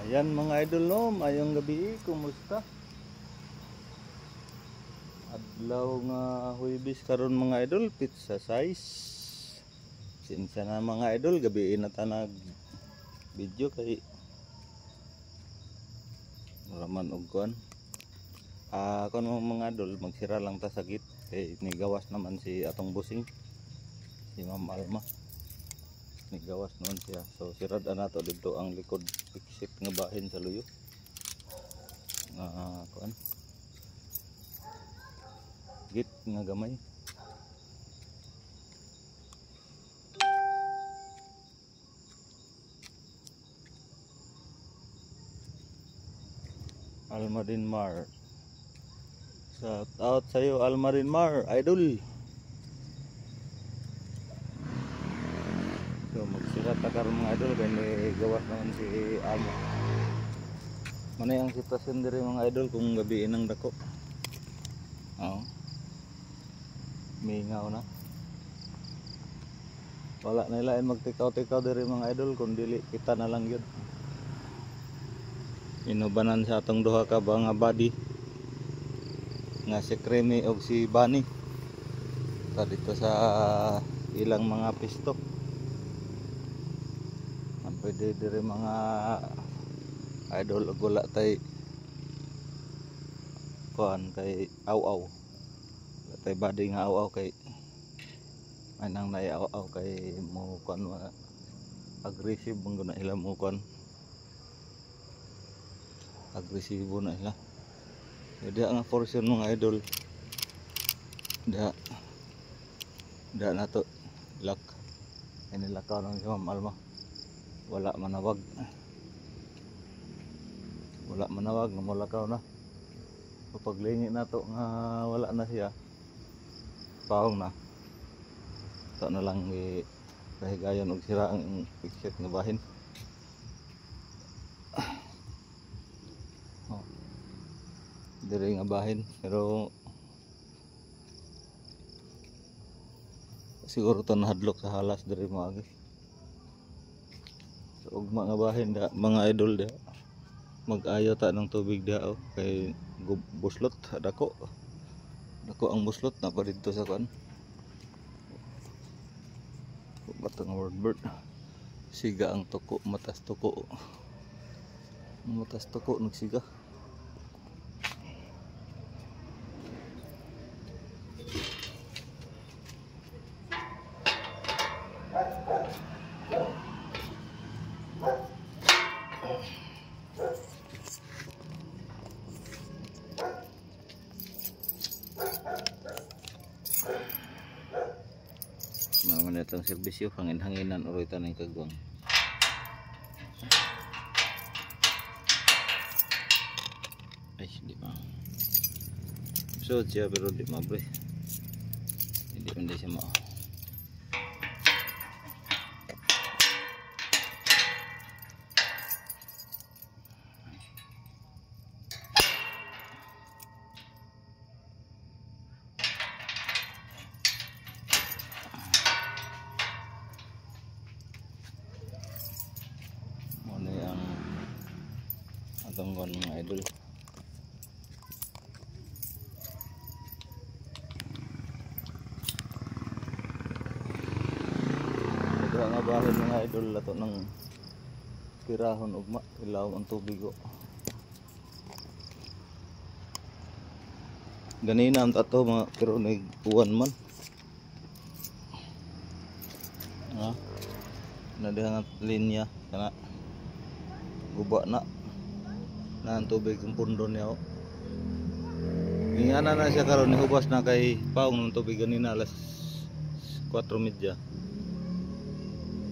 Ayan mga idol no, mayong gabi, kumusta? Adlaw nga Huwebes karon mga idol, pizza size. Sinsa na mga idol, gabi na ta nag video kay raman og kuan. Kun mga idol, magsira lang ta sagit kay nigawas naman si atong busing. Si Ma'am Alma. Nigawas noon siya. So sirad nato dito ang likod exit nga bahin sa luyo. Kuan. Git nga gamay. Almarin Mar. Shout out sa iyo Almarin Mar, idol. So magsirat ta karon mga idol kay may gawas naman si Amo. Manay ang sitwasyon diri mga idol kung gabi nang dako. Mingaw na. Wala na ilain magtikaw-tikaw diri mga idol kung dili kita na lang yun. Inubanan sa atong duha ka mga body nga si Kremi og si Bani. Ta dito sa ilang mga pisto. Ang pwede diri mga idol og wala tay kuan kay aw-aw. Tay body nga aw-aw kay anang nay aw-aw kay mo kuan aggressive bang guna ila mo kuan. Agresibo na ila. Jadi ang portion mga idol. Da na to lak. Ini lakaw ng si Ma'am Alma. Wala manawag. Wala manawag nga molakaw na. Kapag lingi na to nga wala na siya. Paong na. Ito na lang kahigayon og sira ang exit nga bahin. Diri nga bahin pero siguro to nahadlok sa halas diri maagi. So ugma nga bahin da mga idol da. Mag-ayo ta ng tubig da kay buslot dako. Dako ang buslot na pa dito sa kuan. Batang wordbird. Siga ang tuko, matas tuko. Matas tuko nagsiga. Naman itong serbisyo, hangin-hanginan o ito na yung kagwang. Ay, di ba? So, siya pero di mabre. Hindi siya mau. Tunggon mga idol. Ito nga bahin mga idol lato ng pirahon ugma ilaw ang tubig o. Ganina ang tato mga pero nag-uwan man. Nadihan ang linya kana guba na ang tubig ang pundo niya. Ingana na siya karon nihubas na kay paong ng tubig ganina alas 4:30.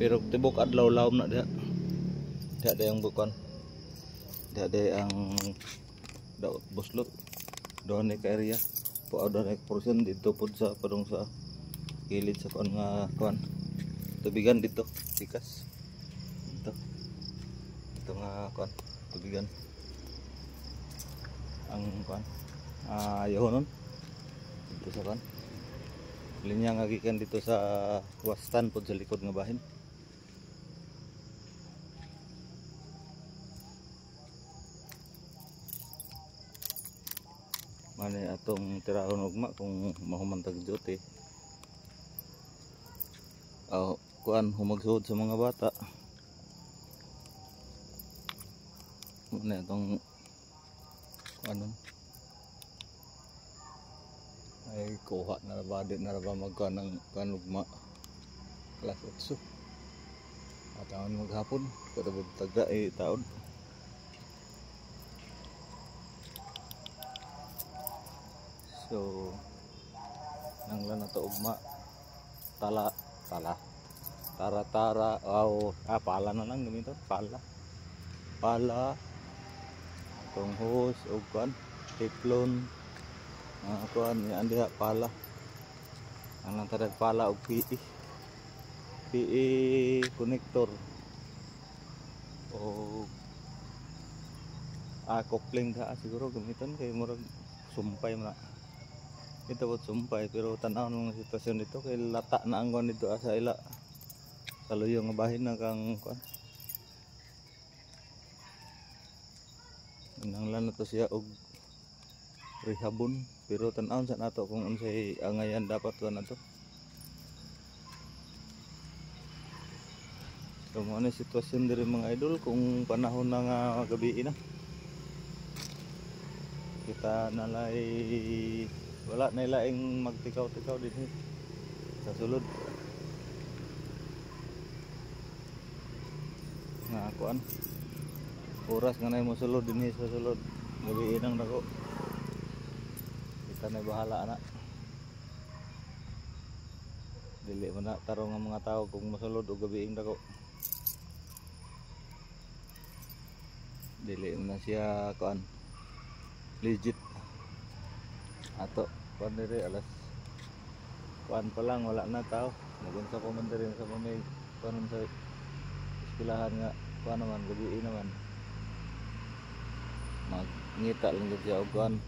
Pero tibok adlaw lawom na diha. Diha ang bukan. Diha ang daot buslot. Doon ni ka area. Po ada rek portion dito pud sa padong sa gilid sa kuan nga kuan. Tubigan dito, tikas. Ito nga kuan, tubigan. Ang kuan ayahonon dito sa kuan linya nga gikan dito sa wastan pod sa likod nga bahin. Ano atong tirahon ugma kung mahumantag duty. Kuan humagsuod sa mga bata. Ano itong ano ay kuha na ba din na ba magkuan ng kanugma kelas 8 at taon maghapon katabog taga taon. So nanglan na to ugma tara pala na lang ganito pala atong hose ug kuan tiplon kuan yan diha pala ang tadag pala og PE connector o coupling ka siguro gamiton kay murag sumpay man ito bot sumpay pero tan-aw ng sitwasyon dito kay lata na ang kuan dito sa ila kaluyong nga bahin na kang kuan nanglan na to siya og rehabon pero tan-aw sa nato kung unsay angayan dapat kuan nato. So mo na sitwasyon diri mga idol kung panahon na nga gabi na kita nalay wala na ilaing magtikaw-tikaw din sa sulod nga kuan oras nga na mo sulod din sa sulod gabi nang dako kita na bahala na dili man na tarong ang mga tao kung masulod og gabi dako dili na siya kuan legit ato kuan diri alas kuan pa lang wala na tao magunsa ko man diri sa pamay kuan sa eskwelahan nga kuan naman gabi naman magngita lang gud siya og kuan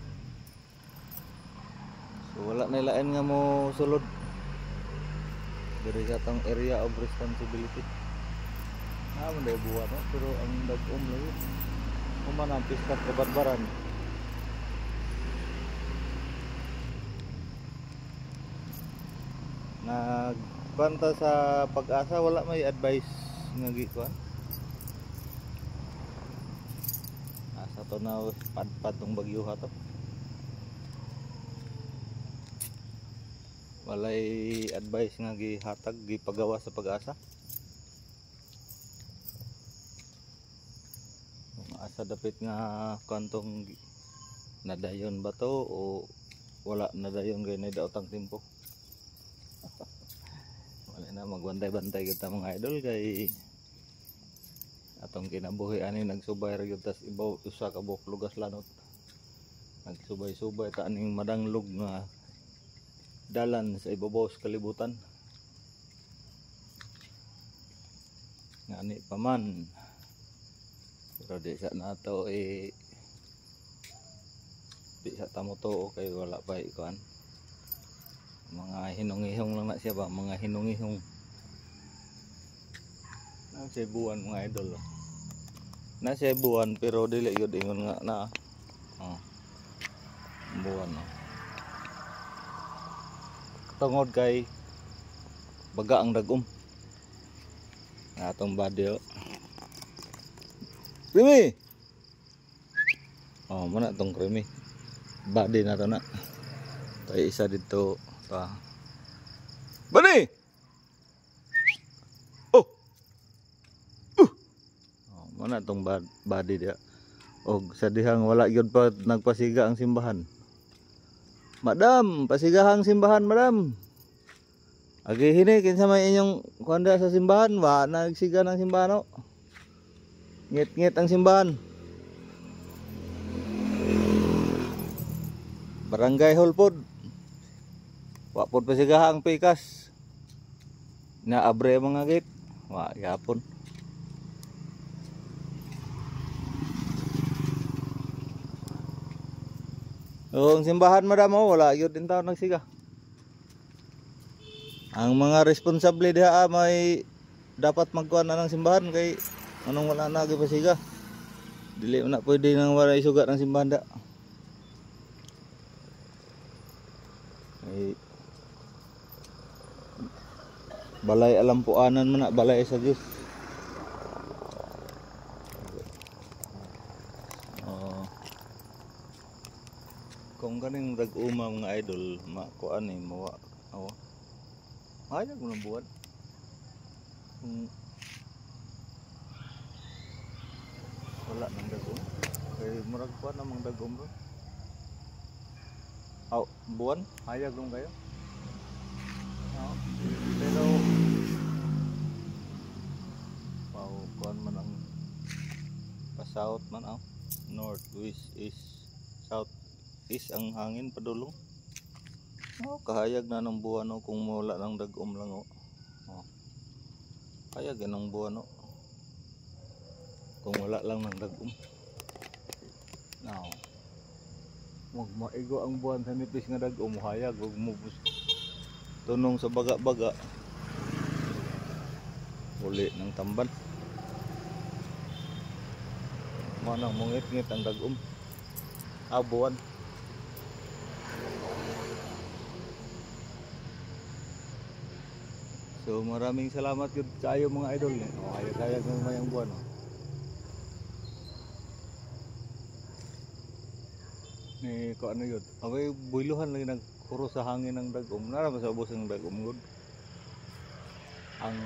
so wala na lain nga mo sulod diri sa tong area of responsibility man day buwan no? Pero ang dag-om lagi kuman ang pista kabarbaran nagpanta sa Pag-asa wala may advice nga gikuan asa to na padpad tong bagyo ha to walay advice nga gihatag gipagawa sa Pag-asa asa dapit nga kantong nadayon ba to o wala nadayon gay na daotang tempo. Wala na magbantay-bantay kita mga idol kay atong kinabuhi ani nagsubay ra gyud tas ibaw usa ka buok lugas lanot nagsubay-subay ta aning madanglog nga dalan sa ibabaw sa kalibutan ngani pa man pero di sa nato di sa tamuto kay wala pa ikuan mga hinong-ihong lang na siya ba mga hinong-ihong na Cebuan mga idol na Cebuan pero dili yun ingon nga na buwan tungod kay baga ang dagom nga atong body krimi muna tong krimi body na to na tayo isa dito pa bani muna tong body dia og sa dihang wala gyud pa nagpasiga ang simbahan. Madam, pasigahang simbahan madam. Agi hini kinsa may inyong kuanda sa simbahan wa nagsiga ng simbahan no. Ngit-ngit ang simbahan. Barangay hall pod. Wa pod pasigahang pikas. Na abre mga gate. Wa gyapon. Ang simbahan madam wala gyud din taon nagsiga. Ang mga responsable diha may dapat magkuan na ng simbahan kay anong wala na gipasiga. Dili na pwede nang wala isuga ng simbahan da. Ay, balay alam po anan man na balay sa Diyos. Kung ganing dag-uma mga idol, makuan eh, mawa. Awa. Hayag mo ng buwan. Wala nang dag-um. Kaya murag pa namang dag-um bro. Aw, buwan? Hayag mo kayo? Pero kuan man ang pa-south man north, west, east, south. Is ang hangin padulong. Kahayag na ng buwan kung wala ng dag-um lang Hayag ng buwan kung wala lang ng dag-um. Wag maigo ang buwan sa nipis nga dag-um, hayag wag mo tunong sa baga-baga. Uli ng tamban. Manang mungit-ngit ang dag-um. Buwan. So maraming salamat yun kayo mga idol hayag ng mayang buwan ni ko ano yun away buyluhan lang nagkuro sa hangin ng dag-um naraman sa ubos ng dag-um good ang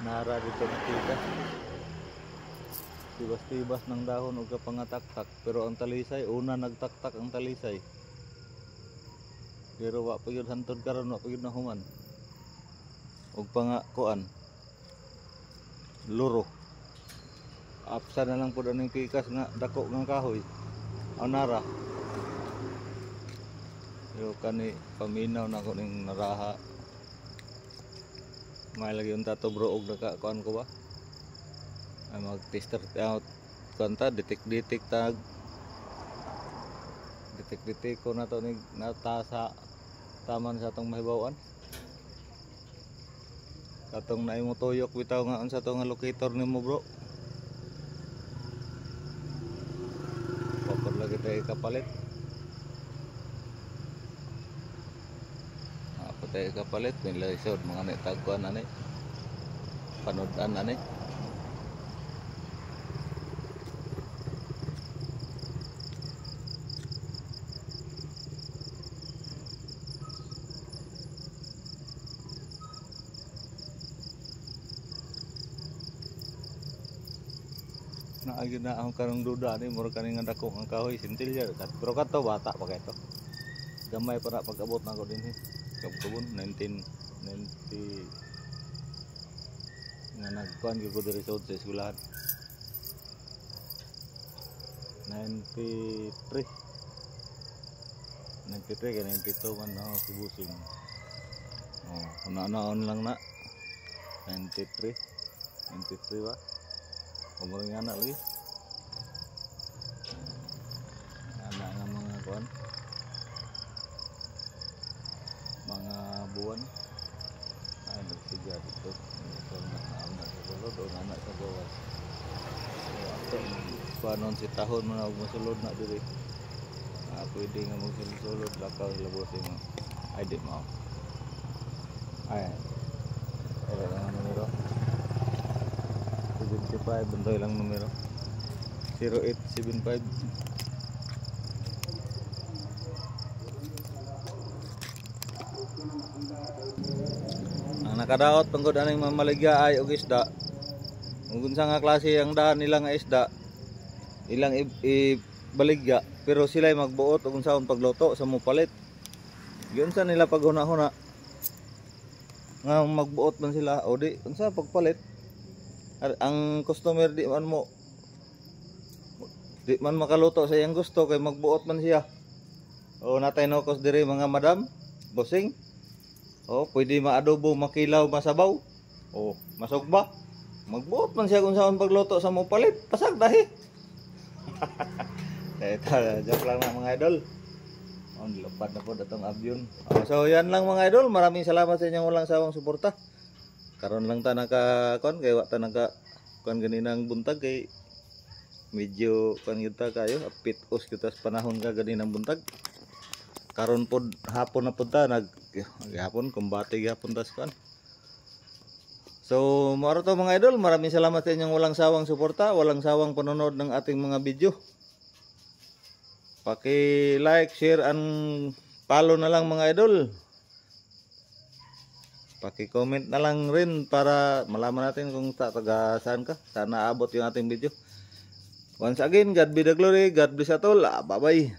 nara dito nakita tibas-tibas ng dahon o kapangatak-tak pero ang talisay una nagtaktak ang talisay pero wa pa yun hantod karon wa pa yun nahuman og panga kuan luro apsa na lang pud aning pikas nga dako nga kahoy nara yo kani paminaw na ko ning naraha may lagi unta to bro og naka kuan ko ba ay mag tester out kanta detek ko na to ning nata sa taman sa atong mahibawan katong naay mo tuyok bitaw nga unsa to nga locator nimo bro papar lagi tayo kapalit patay kapalit nila isod mga netagkuan ani panudan ani naagi na ang kanong duda ni mura kaning nga dako ang kahoy sintilya pero kato bata pa kayo gamay para pag-abot na ko din kabon 1990 nga nagkuan gyud diri sa eskwelahan 93 kay 92 man si Busing una-unaon lang na 93 ba umur nga anak lagi anak nga mga kuan mga buwan ay nagsiga dito anak sa sulod o anak sa gawas so panon si tahon mo na masulod na diri pwede nga magsulod lakaw ilabot mo ay di mo ay ang numero 75 bantoy lang numero 0875 ang nakadaot tungkod aning mamaligya ay og isda kung unsa nga klase ang dahan nila nga isda ilang ibaligya pero sila ay magbuot og unsaon pagluto sa mupalit yun sa nila paghuna-huna nga magbuot man sila o di unsa pagpalit ang customer di man makaluto sa iyang gusto kay magbuot man siya o natay nokos diri mga madam bossing pwede maadobo makilaw masabaw masugba magbuot man siya kung saan pagluto sa mupalit pasag dahi joke lang na mga idol lupad na po datong abyon so yan lang mga idol maraming salamat sa inyong walang sawang suporta karon lang ta naka kon kay wa ta naka kon ganinang buntag kay medyo kon kita kayo apit os kita sa panahon ka ganinang buntag karon pod hapon na punta hapon kumbate gyapon tas kan. So maro to mga idol, maraming salamat sa inyong walang sawang suporta, walang sawang panonood ng ating mga video. Paki-like, share and follow na lang mga idol. Paki-comment na lang rin para malaman natin kung taga saan ka. Sana abot yung ating video. Once again, God be the glory, God bless us all. Bye-bye.